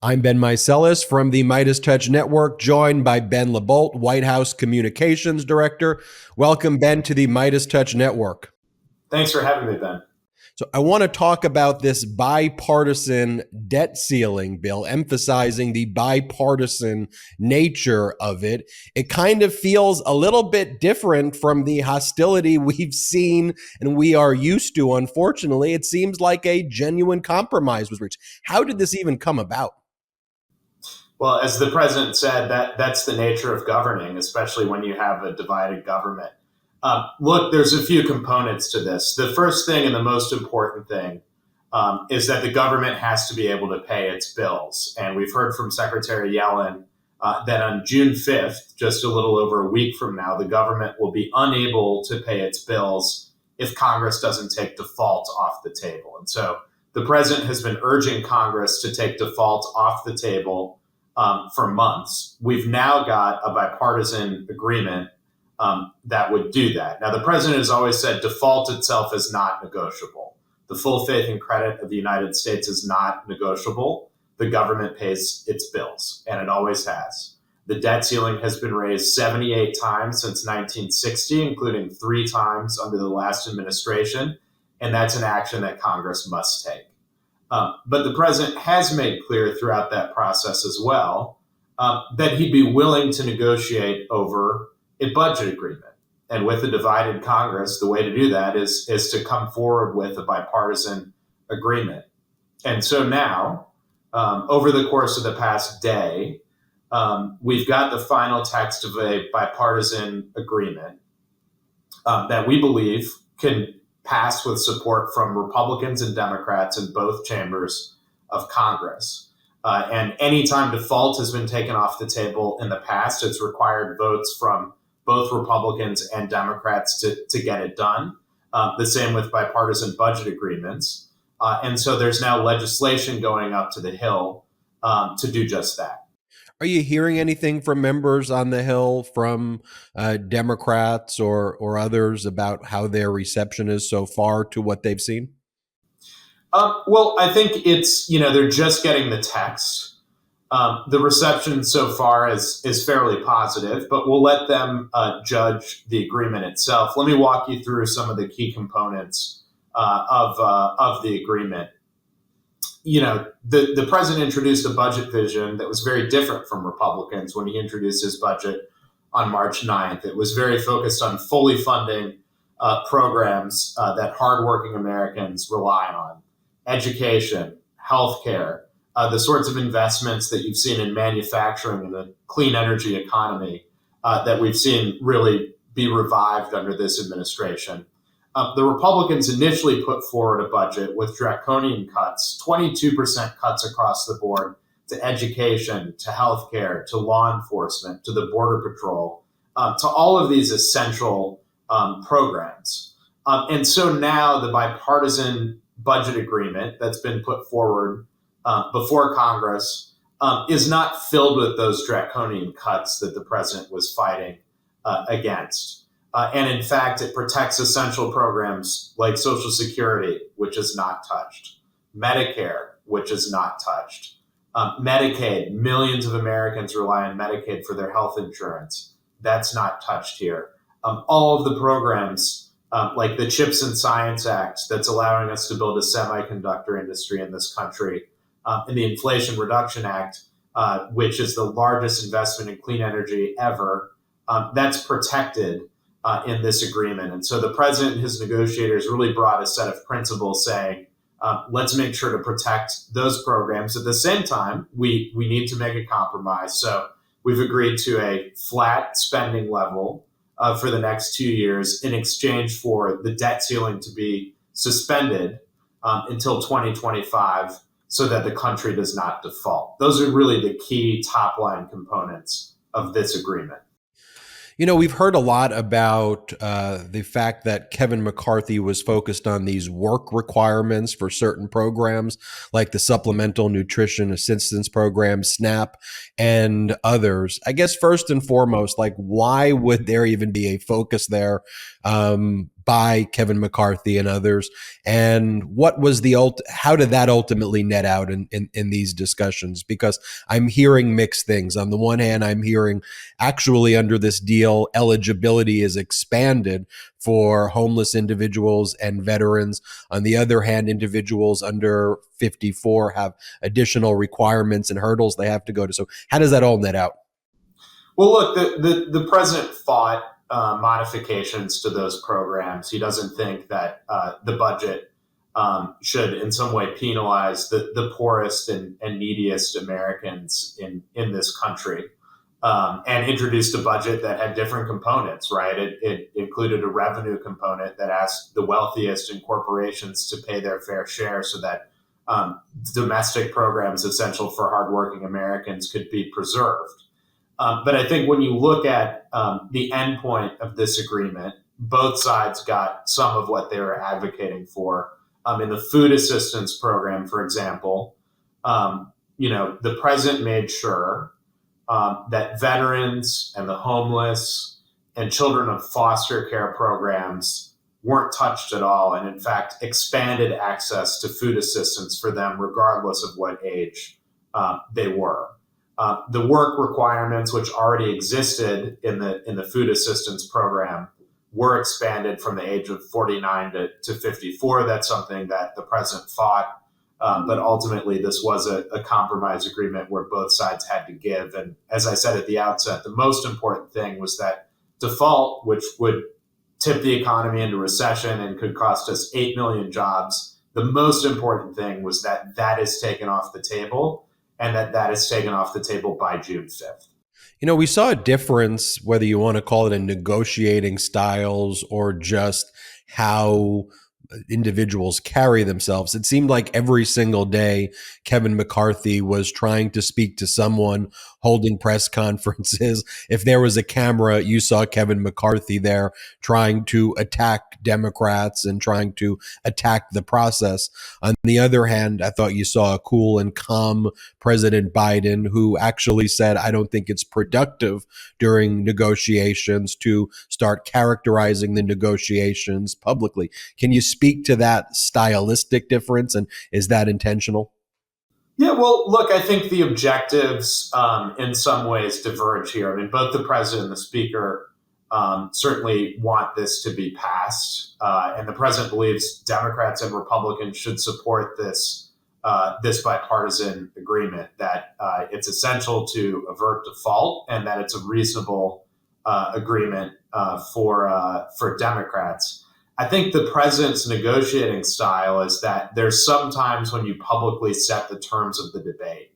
I'm Ben Meiselas from the MeidasTouch Network, joined by Ben LaBolt, White House Communications Director. Welcome, Ben, to the MeidasTouch Network. Thanks for having me, Ben. So I want to talk about this bipartisan debt ceiling bill, emphasizing the bipartisan nature of it. It kind of feels a little bit different from the hostility we've seen and we are used to. Unfortunately, it seems like a genuine compromise was reached. How did this even come about? Well, as the president said, that's the nature of governing, especially when you have a divided government. Look, there's a few components to this. The first thing and the most important thing is that the government has to be able to pay its bills. And we've heard from Secretary Yellen that on June 5th, just a little over a week from now, the government will be unable to pay its bills if Congress doesn't take default off the table. And so the president has been urging Congress to take default off the table for months. We've now got a bipartisan agreement that would do that. Now, the president has always said default itself is not negotiable. The full faith and credit of the United States is not negotiable. The government pays its bills, and it always has. The debt ceiling has been raised 78 times since 1960, including 3 times under the last administration, and that's an action that Congress must take. But the president has made clear throughout that process as well that he'd be willing to negotiate over a budget agreement. And with a divided Congress, the way to do that is to come forward with a bipartisan agreement. And so now, over the course of the past day, we've got the final text of a bipartisan agreement that we believe can pass with support from Republicans and Democrats in both chambers of Congress. And anytime default has been taken off the table in the past, it's required votes from both Republicans and Democrats to get it done. The same with bipartisan budget agreements. And so there's now legislation going up to the Hill to do just that. Are you hearing anything from members on the Hill, from Democrats or others, about how their reception is so far to what they've seen? Well, I think it's, they're just getting the text. The reception so far is fairly positive, but we'll let them judge the agreement itself. Let me walk you through some of the key components of the agreement. The president introduced a budget vision that was very different from Republicans when he introduced his budget on March 9th. It was very focused on fully funding programs that hardworking Americans rely on: education, healthcare, the sorts of investments that you've seen in manufacturing and the clean energy economy that we've seen really be revived under this administration. The Republicans initially put forward a budget with draconian cuts, 22% cuts across the board to education, to healthcare, to law enforcement, to the Border Patrol, to all of these essential programs. And so now the bipartisan budget agreement that's been put forward before Congress is not filled with those draconian cuts that the president was fighting against. And in fact, it protects essential programs like Social Security, which is not touched, Medicare, which is not touched, Medicaid. Millions of Americans rely on Medicaid for their health insurance. That's not touched here. All of the programs like the CHIPS and Science Act that's allowing us to build a semiconductor industry in this country, and the Inflation Reduction Act, which is the largest investment in clean energy ever, that's protected in this agreement. And so the president and his negotiators really brought a set of principles saying, let's make sure to protect those programs. At the same time, we need to make a compromise. So we've agreed to a flat spending level for the next 2 years in exchange for the debt ceiling to be suspended until 2025 so that the country does not default. Those are really the key top line components of this agreement. We've heard a lot about the fact that Kevin McCarthy was focused on these work requirements for certain programs, like the Supplemental Nutrition Assistance Program, SNAP, and others. I guess first and foremost, why would there even be a focus there? by Kevin McCarthy and others. And how did that ultimately net out in these discussions? Because I'm hearing mixed things. On the one hand, I'm hearing actually under this deal, eligibility is expanded for homeless individuals and veterans. On the other hand, individuals under 54 have additional requirements and hurdles they have to go to. So how does that all net out? Well, look, the president fought modifications to those programs. He doesn't think that the budget should in some way penalize the poorest and neediest Americans in this country, and introduced a budget that had different components, right? It included a revenue component that asked the wealthiest and corporations to pay their fair share so that domestic programs essential for hardworking Americans could be preserved. But I think when you look at the end point of this agreement, both sides got some of what they were advocating for. In the food assistance program, for example, the president made sure that veterans and the homeless and children of foster care programs weren't touched at all, and in fact expanded access to food assistance for them regardless of what age they were. The work requirements, which already existed in the food assistance program, were expanded from the age of 49 to 54. That's something that the president fought, but ultimately this was a compromise agreement where both sides had to give. And as I said at the outset, the most important thing was that default, which would tip the economy into recession and could cost us 8 million jobs. The most important thing was that that is taken off the table, and that is taken off the table by June 5th. We saw a difference, whether you want to call it a negotiating styles or just how individuals carry themselves. It seemed like every single day, Kevin McCarthy was trying to speak to someone, holding press conferences. If there was a camera, you saw Kevin McCarthy there trying to attack Democrats and trying to attack the process. On the other hand, I thought you saw a cool and calm President Biden who actually said, I don't think it's productive during negotiations to start characterizing the negotiations publicly. Can you speak to that stylistic difference, and is that intentional? Yeah, well, look, I think the objectives in some ways diverge here. I mean, both the president and the speaker certainly want this to be passed, and the president believes Democrats and Republicans should support this bipartisan agreement, that it's essential to avert default and that it's a reasonable agreement for Democrats. I think the president's negotiating style is that there's some times when you publicly set the terms of the debate.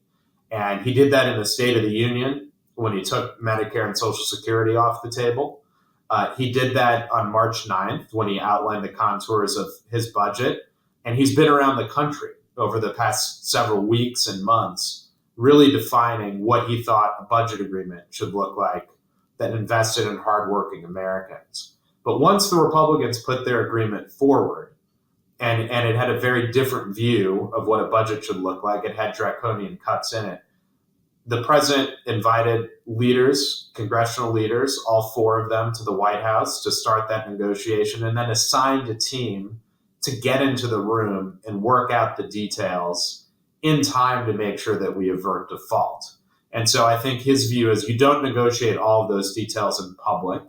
And he did that in the State of the Union when he took Medicare and Social Security off the table. He did that on March 9th when he outlined the contours of his budget. And he's been around the country over the past several weeks and months, really defining what he thought a budget agreement should look like that invested in hardworking Americans. But once the Republicans put their agreement forward, and it had a very different view of what a budget should look like, it had draconian cuts in it, the president invited leaders, congressional leaders, all four of them, to the White House to start that negotiation, and then assigned a team to get into the room and work out the details in time to make sure that we avert default. And so I think his view is you don't negotiate all of those details in public,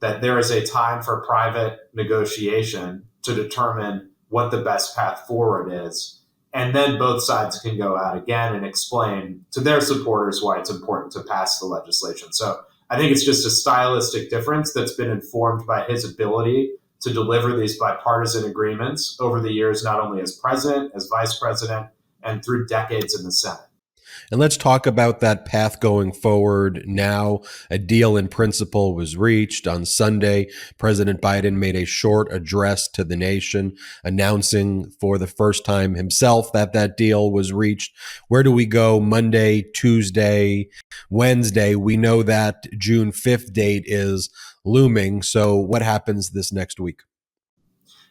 that there is a time for private negotiation to determine what the best path forward is. And then both sides can go out again and explain to their supporters why it's important to pass the legislation. So I think it's just a stylistic difference that's been informed by his ability to deliver these bipartisan agreements over the years, not only as president, as vice president, and through decades in the Senate. And let's talk about that path going forward now. A deal in principle was reached on Sunday. President Biden made a short address to the nation, announcing for the first time himself that that deal was reached. Where do we go Monday, Tuesday, Wednesday? We know that June 5th date is looming. So what happens this next week?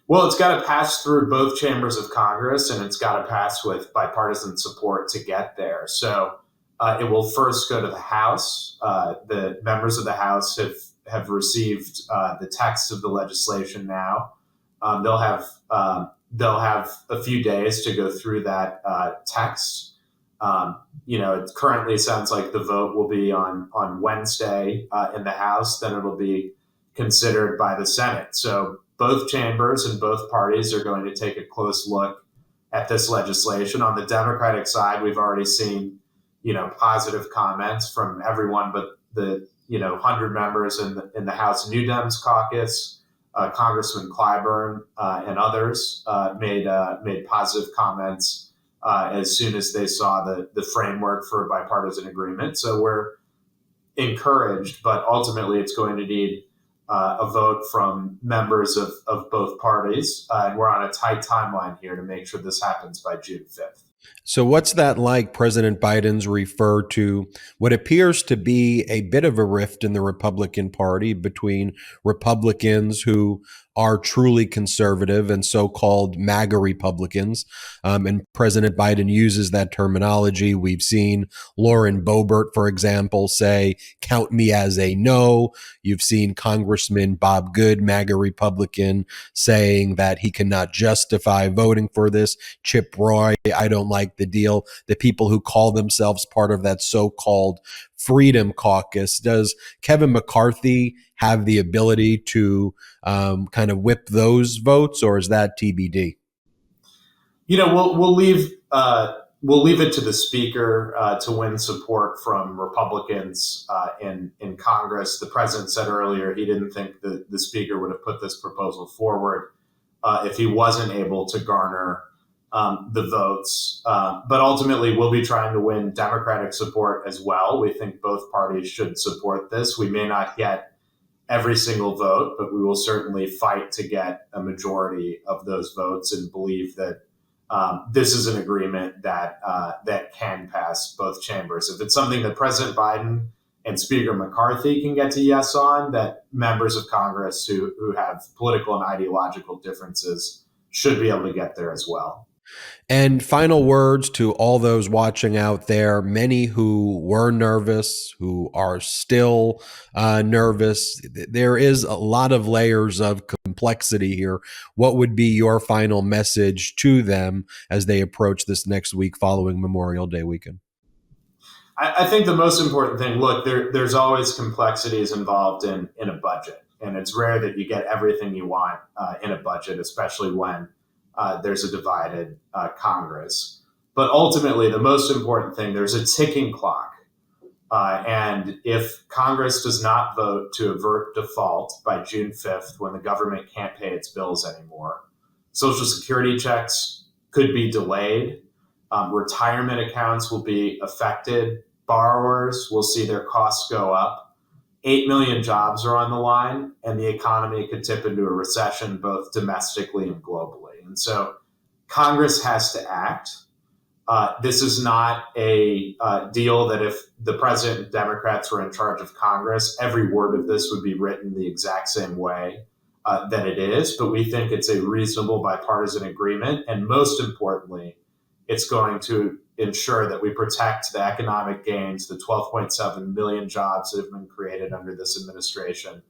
Well, it's got to pass through both chambers of Congress, and it's got to pass with bipartisan support to get there. So it will first go to the House. The members of the House have received the text of the legislation now. They'll have a few days to go through that text. It currently sounds like the vote will be on Wednesday in the House. Then it'll be considered by the Senate. So both chambers and both parties are going to take a close look at this legislation. On the Democratic side, we've already seen, positive comments from everyone but the 100 members in the House New Dems caucus. Congressman Clyburn and others made positive comments as soon as they saw the framework for a bipartisan agreement. So we're encouraged, but ultimately it's going to need a vote from members of both parties. And we're on a tight timeline here to make sure this happens by June 5th. So what's that like? President Biden's referred to what appears to be a bit of a rift in the Republican Party between Republicans who are truly conservative and so-called MAGA Republicans. And President Biden uses that terminology. We've seen Lauren Boebert, for example, say, count me as a no. You've seen Congressman Bob Good, MAGA Republican, saying that he cannot justify voting for this. Chip Roy, I don't like the deal. The people who call themselves part of that so-called Freedom Caucus. Does Kevin McCarthy have the ability to kind of whip those votes, or is that TBD? We'll leave it to the speaker to win support from Republicans in Congress. The president said earlier he didn't think the speaker would have put this proposal forward if he wasn't able to garner the votes. But ultimately, we'll be trying to win Democratic support as well. We think both parties should support this. We may not get every single vote, but we will certainly fight to get a majority of those votes and believe that this is an agreement that can pass both chambers. If it's something that President Biden and Speaker McCarthy can get to yes on, that members of Congress who have political and ideological differences should be able to get there as well. And final words to all those watching out there, many who were nervous, who are still nervous. There is a lot of layers of complexity here. What would be your final message to them as they approach this next week following Memorial Day weekend? I think the most important thing, look, there's always complexities involved in a budget. And it's rare that you get everything you want in a budget, especially when there's a divided Congress. But ultimately, the most important thing, there's a ticking clock. And if Congress does not vote to avert default by June 5th, when the government can't pay its bills anymore, Social Security checks could be delayed. Retirement accounts will be affected. Borrowers will see their costs go up. 8 million jobs are on the line, and the economy could tip into a recession both domestically and globally. And so Congress has to act. This is not a deal that if the president and Democrats were in charge of Congress, every word of this would be written the exact same way that it is. But we think it's a reasonable bipartisan agreement. And most importantly, it's going to ensure that we protect the economic gains, the 12.7 million jobs that have been created under this administration,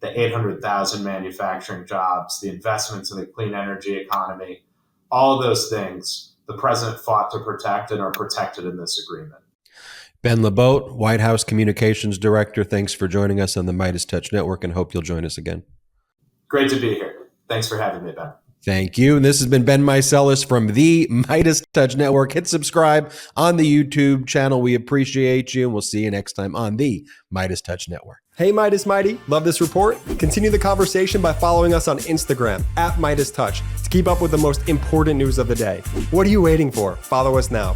the 800,000 manufacturing jobs, the investments in the clean energy economy, all of those things the president fought to protect and are protected in this agreement. Ben LaBolt, White House Communications Director, thanks for joining us on the MeidasTouch Network, and hope you'll join us again. Great to be here. Thanks for having me, Ben. Thank you. And this has been Ben Meiselas from the MeidasTouch Network. Hit subscribe on the YouTube channel. We appreciate you, and we'll see you next time on the MeidasTouch Network. Hey, Meidas Mighty. Love this report? Continue the conversation by following us on Instagram @MeidasTouch to keep up with the most important news of the day. What are you waiting for? Follow us now.